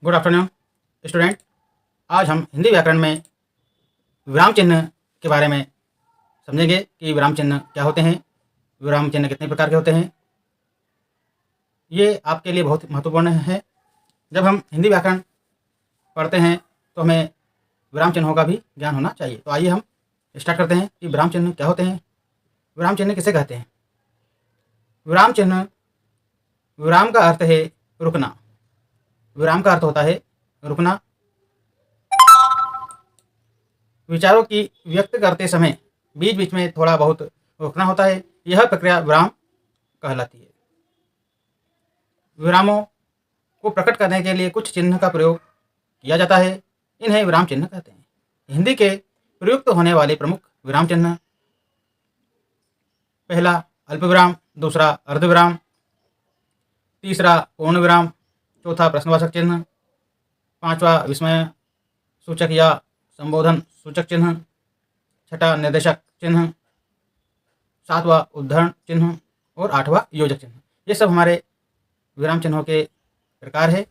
Good afternoon student. आज हम हिंदी व्याकरण में विराम चिन्ह के बारे में समझेंगे कि विराम चिन्ह क्या होते हैं, विराम चिन्ह कितने प्रकार के होते हैं। ये आपके लिए बहुत महत्वपूर्ण है। जब हम हिंदी व्याकरण पढ़ते हैं तो हमें विराम चिन्हों का भी ज्ञान होना चाहिए। तो आइए हम स्टार्ट करते हैं कि विराम चिन्ह क्या होते हैं, विराम चिन्ह किसे कहते हैं। विराम चिन्ह, विराम का अर्थ है रुकना। विराम का अर्थ होता है रुकना। विचारों की व्यक्त करते समय बीच बीच में थोड़ा बहुत रुकना होता है, यह प्रक्रिया विराम कहलाती है। विरामों को प्रकट करने के लिए कुछ चिन्ह का प्रयोग किया जाता है, इन्हें विराम चिन्ह कहते हैं। हिंदी के प्रयुक्त होने वाले प्रमुख विराम चिन्ह: पहला अल्प विराम, दूसरा अर्ध विराम, तीसरा पूर्ण विराम, चौथा प्रश्नवाचक चिन्ह, पांचवा विस्मय सूचक या संबोधन सूचक चिन्ह, छठा निर्देशक चिन्ह, सातवां उद्धरण चिन्ह और आठवां योजक चिन्ह। ये सब हमारे विराम चिन्हों के प्रकार है।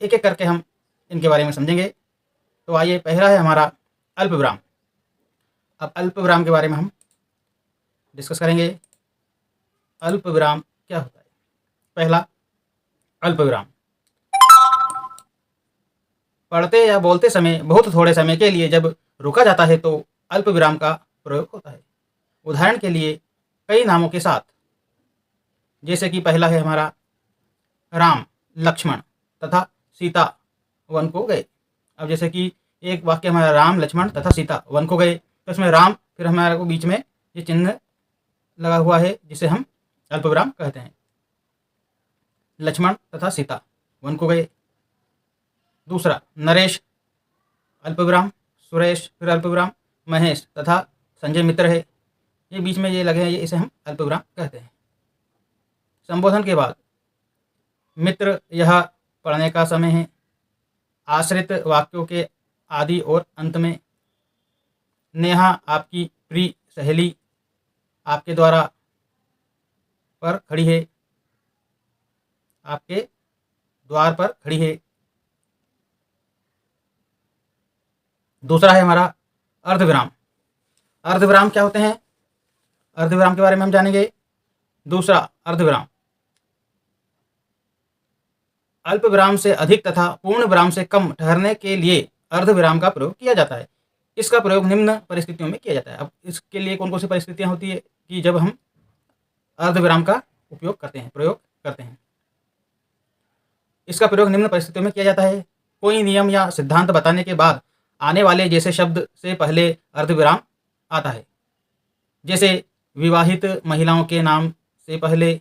एक एक करके हम इनके बारे में समझेंगे। तो आइए, पहला है हमारा अल्प विराम। अब अल्प विराम के बारे में हम डिस्कस करेंगे। अल्प विराम क्या होता है? पहला अल्प विराम, पढ़ते या बोलते समय बहुत थोड़े समय के लिए जब रुका जाता है तो अल्प विराम का प्रयोग होता है। उदाहरण के लिए कई नामों के साथ, जैसे कि पहला है हमारा राम, लक्ष्मण तथा सीता वन को गए। अब जैसे कि एक वाक्य हमारा राम, लक्ष्मण तथा सीता वन को गए, तो इसमें राम फिर हमारे को बीच में ये चिन्ह लगा हुआ है जिसे हम अल्प विराम कहते हैं। लक्ष्मण तथा सीता वन को गए। दूसरा नरेश, अल्प विराम, सुरेश फिर अल्प विराम, महेश तथा संजय मित्र है, ये बीच में ये लगे हैं, ये इसे हम अल्प विराम कहते हैं। संबोधन के बाद मित्र, यह पढ़ने का समय है। आश्रित वाक्यों के आदि और अंत में नेहा, आपकी प्रिय सहेली आपके द्वारा पर खड़ी है, आपके द्वार पर खड़ी है। दूसरा है हमारा अर्धविराम। अर्धविराम क्या होते हैं? अर्धविराम के बारे में हम जानेंगे। दूसरा अर्धविराम, अल्प विराम से अधिक तथा पूर्ण विराम से कम ठहरने के लिए अर्धविराम का प्रयोग किया जाता है। इसका प्रयोग निम्न परिस्थितियों में किया जाता है। अब इसके लिए कौन कौन सी परिस्थितियां होती है कि जब हम अर्धविराम का उपयोग करते हैं, प्रयोग करते हैं। इसका प्रयोग निम्न परिस्थितियों में किया जाता है: कोई नियम या सिद्धांत बताने के बाद आने वाले जैसे शब्द से पहले अर्धविराम आता है। जैसे विवाहित महिलाओं के नाम से पहले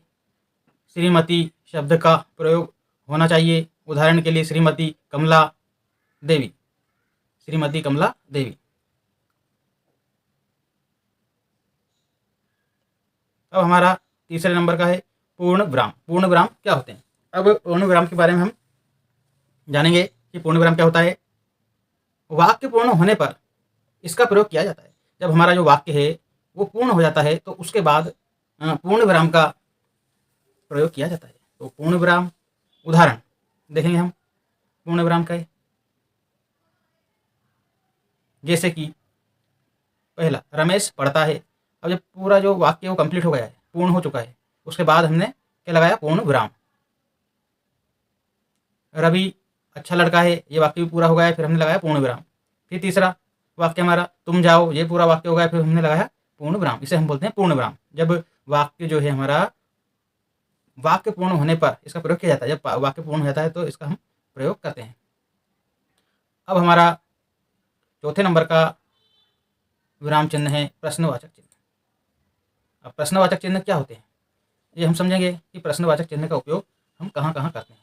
श्रीमती शब्द का प्रयोग होना चाहिए। उदाहरण के लिए श्रीमती कमला देवी, श्रीमती कमला देवी। अब हमारा तीसरे नंबर का है पूर्ण विराम। पूर्ण विराम क्या होते हैं? अब पूर्ण विराम के बारे में हम जानेंगे कि पूर्ण विराम क्या होता है। वाक्य पूर्ण होने पर इसका प्रयोग किया जाता है। जब हमारा जो वाक्य है वो पूर्ण हो जाता है तो उसके बाद पूर्ण विराम का प्रयोग किया जाता है। तो पूर्ण विराम, उदाहरण देखेंगे हम पूर्ण विराम का। जैसे कि पहला, रमेश पढ़ता है। अब जब पूरा जो वाक्य वो कंप्लीट हो गया है, पूर्ण हो चुका है, उसके बाद हमने क्या लगाया? पूर्ण विराम। रवि अच्छा लड़का है, ये वाक्य भी पूरा हो गया है, फिर हमने लगाया पूर्ण विराम। फिर तीसरा वाक्य हमारा तुम जाओ, ये पूरा वाक्य हो गया, फिर हमने लगाया पूर्ण विराम। इसे हम बोलते हैं पूर्ण विराम। जब वाक्य जो है हमारा वाक्य पूर्ण होने पर इसका प्रयोग किया जाता है। जब वाक्य पूर्ण हो जाता है तो इसका हम प्रयोग करते हैं। अब हमारा चौथे नंबर का विराम चिन्ह है प्रश्नवाचक चिन्ह। अब प्रश्नवाचक चिन्ह क्या होते हैं ये हम समझेंगे कि प्रश्नवाचक चिन्ह का उपयोग हम कहाँ कहाँ करते हैं।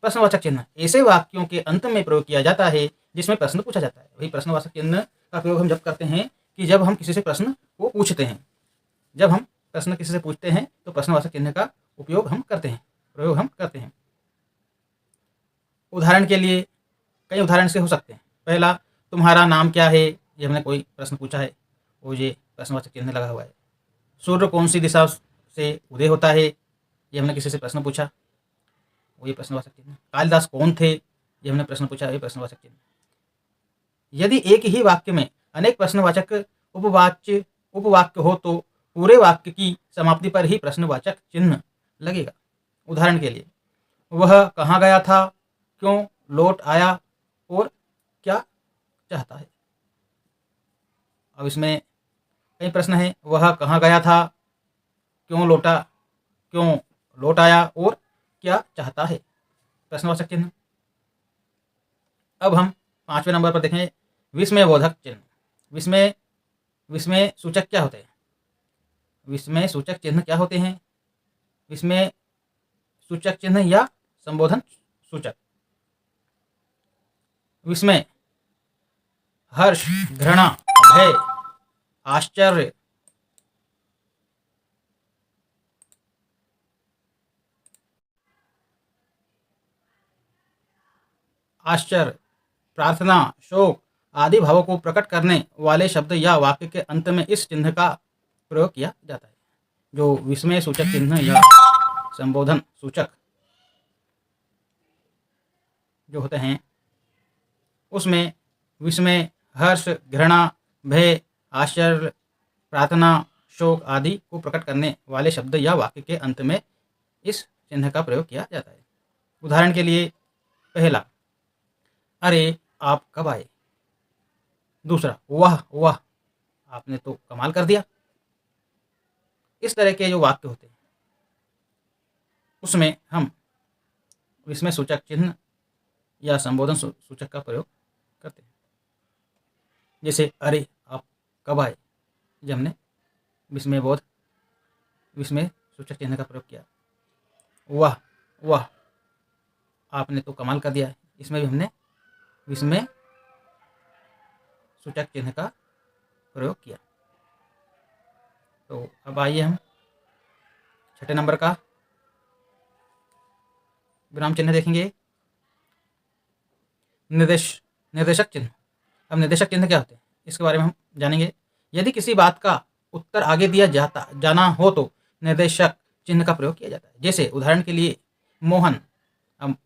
प्रश्नवाचक चिन्ह ऐसे वाक्यों के अंत में प्रयोग किया जाता है जिसमें प्रश्न पूछा जाता है। वही प्रश्नवाचक चिन्ह का प्रयोग हम जब करते हैं कि जब हम किसी से प्रश्न को पूछते हैं। जब हम प्रश्न किसी से पूछते हैं तो प्रश्नवाचक चिन्ह का उपयोग हम करते हैं, प्रयोग हम करते हैं। उदाहरण के लिए कई उदाहरण से हो सकते हैं। पहला, तुम्हारा नाम क्या है, ये हमने कोई प्रश्न पूछा है, वो ये प्रश्नवाचक चिन्ह लगा हुआ है। सूर्य कौन सी दिशा से उदय होता है, ये हमने किसी से प्रश्न पूछा। वही प्रश्नवाचक चिन्ह। कालिदास कौन थे, ये हमने प्रश्न पूछा, ये प्रश्नवाचक चिन्ह। यदि एक ही वाक्य में अनेक प्रश्नवाचक उपवाक्य हो तो पूरे वाक्य की समाप्ति पर ही प्रश्नवाचक चिन्ह लगेगा। उदाहरण के लिए, वह कहाँ गया था, क्यों लौट आया और क्या चाहता है। अब इसमें कई प्रश्न हैं। वह कहाँ गया था, क्यों लौट आया और क्या चाहता है, प्रश्नवाचक चिन्ह। अब हम 5वें नंबर पर देखें विस्मय बोधक चिन्ह। विस्मय सूचक क्या होते हैं? विस्मय सूचक चिन्ह क्या होते हैं? विस्मय सूचक चिन्ह या संबोधन सूचक। विस्मय, हर्ष, घृणा, भय, आश्चर्य, प्रार्थना, शोक आदि भावों को प्रकट करने वाले शब्द या वाक्य के अंत में इस चिन्ह का प्रयोग किया जाता है। जो विस्मय सूचक चिन्ह या संबोधन सूचक जो होते हैं उसमें विस्मय, हर्ष, घृणा, भय, आश्चर्य, प्रार्थना, शोक आदि को प्रकट करने वाले शब्द या वाक्य के अंत में इस चिन्ह का प्रयोग किया जाता है। उदाहरण के लिए, पहला, अरे आप कब आए। दूसरा, वाह वाह आपने तो कमाल कर दिया। इस तरह के जो वाक्य होते हैं उसमें हम विस्मय सूचक चिन्ह या संबोधन सूचक का प्रयोग करते हैं। जैसे अरे आप कब आए, जब हमने विस्मय सूचक चिन्ह का प्रयोग किया। वाह वाह आपने तो कमाल कर दिया, इसमें भी हमने विस्मय सूचक चिन्ह का प्रयोग किया। तो अब आइए हम 6ठे नंबर का विराम चिन्ह देखेंगे, निर्देशक चिन्ह। अब निर्देशक चिन्ह क्या होते हैं इसके बारे में हम जानेंगे। यदि किसी बात का उत्तर आगे दिया जाना हो तो निर्देशक चिन्ह का प्रयोग किया जाता है। जैसे उदाहरण के लिए, मोहन, अब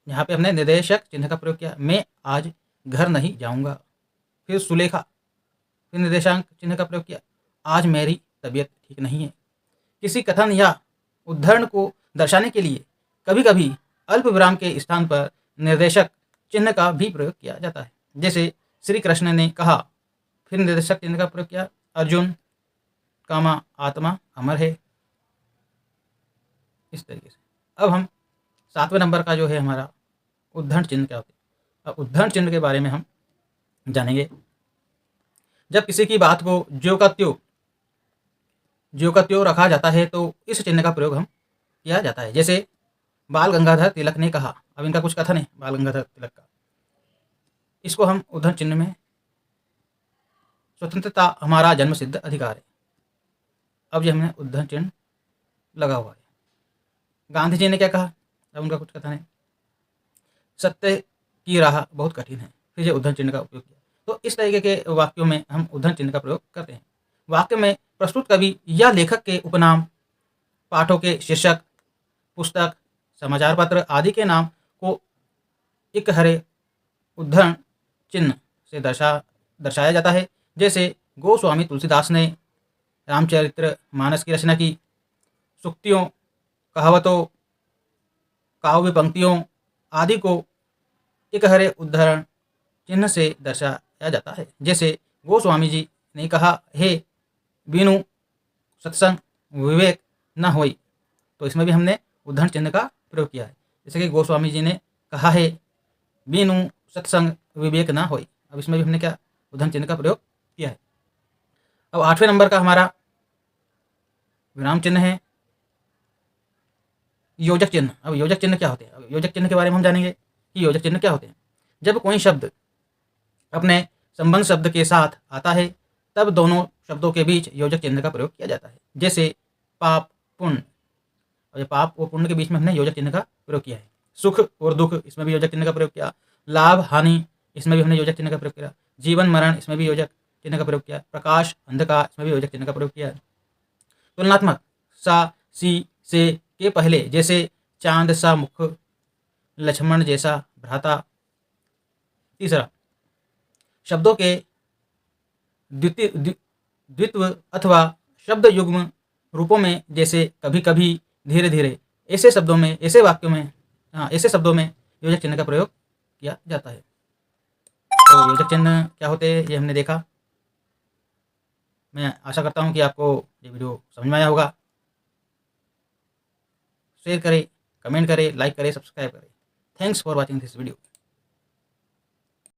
यहाँ पे हमने निर्देशक चिन्ह का प्रयोग किया, मैं आज घर नहीं जाऊँगा। फिर सुलेखा, फिर निर्देशांक चिन्ह का प्रयोग किया, आज मेरी तबीयत ठीक नहीं है। किसी कथन या उद्धरण को दर्शाने के लिए कभी कभी अल्प विराम के स्थान पर निर्देशक चिन्ह का भी प्रयोग किया जाता है। जैसे श्री कृष्ण ने कहा, फिर निर्देशक चिन्ह का प्रयोग किया, अर्जुन, कामा आत्मा अमर है। इस तरीके से अब हम 7वें नंबर का जो है हमारा उद्धरण चिन्ह क्या होते हैं। अब उद्धरण चिन्ह के बारे में हम जानेंगे। जब किसी की बात को ज्यों का त्यों रखा जाता है तो इस चिन्ह का प्रयोग हम किया जाता है। जैसे बाल गंगाधर तिलक ने कहा, अब इनका कुछ कथन है बाल गंगाधर तिलक का, इसको हम उद्धरण चिन्ह में, स्वतंत्रता हमारा जन्म सिद्ध अधिकार है। अब ये हमने उद्धरण चिन्ह लगा हुआ है। गांधी जी ने क्या कहा, अब उनका कुछ कथन है, सत्य की राह बहुत कठिन है, फिर ये उद्धरण चिन्ह का उपयोग किया। तो इस तरीके के वाक्यों में हम उद्धरण चिन्ह का प्रयोग करते हैं। वाक्य में प्रस्तुत कवि या लेखक के उपनाम, पाठों के शीर्षक, पुस्तक, समाचार पत्र आदि के नाम को इकहरे उद्धरण चिन्ह से दर्शाया जाता है। जैसे गोस्वामी तुलसीदास ने रामचरित्र मानस की रचना की, सूक्तियों, कहावतों, काव्य पंक्तियों आदि को इकहरे उद्धरण चिन्ह से दर्शाया जाता है। जैसे गोस्वामी जी ने कहा, हे बिनु सत्संग विवेक न होई, तो इसमें भी हमने उद्धरण चिन्ह का प्रयोग किया है। जैसे कि गोस्वामी जी ने कहा है, बिनु सत्संग विवेक न होई, अब इसमें भी हमने क्या उद्धरण चिन्ह का प्रयोग किया है। अब 8वें नंबर का हमारा विराम चिन्ह है योजक चिन्ह। अब योजक चिन्ह क्या होते हैं, अब योजक चिन्ह के बारे में हम जानेंगे कि योजक चिन्ह क्या होते हैं। जब कोई शब्द अपने संबंध शब्द के साथ आता है तब दोनों शब्दों के बीच योजक चिन्ह का प्रयोग किया जाता है। जैसे पाप, पुण्य, और पाप और पुण्य के बीच में हमने योजक चिन्ह का प्रयोग किया है। सुख और दुख, इसमें भी योजक चिन्ह का प्रयोग किया। लाभ हानि, इसमें भी हमने योजक चिन्ह का प्रयोग किया। जीवन मरण, इसमें भी योजक चिन्ह का प्रयोग किया। प्रकाश अंधकार, इसमें भी योजक चिन्ह का प्रयोग किया। तुलनात्मक, सा सी से के पहले, जैसे चांद सा मुख, लक्ष्मण जैसा भ्राता। तीसरा, शब्दों के द्वित्व अथवा शब्द युग्म रूपों में, जैसे कभी कभी, धीरे धीरे, ऐसे शब्दों में, ऐसे वाक्यों में, ऐसे शब्दों में योजक चिन्ह का प्रयोग किया जाता है। तो योजक चिन्ह क्या होते हैं ये हमने देखा। मैं आशा करता हूँ कि आपको ये वीडियो समझ में आया होगा। शेयर करें, कमेंट करें, लाइक करें, सब्सक्राइब करें। Thanks for watching this video.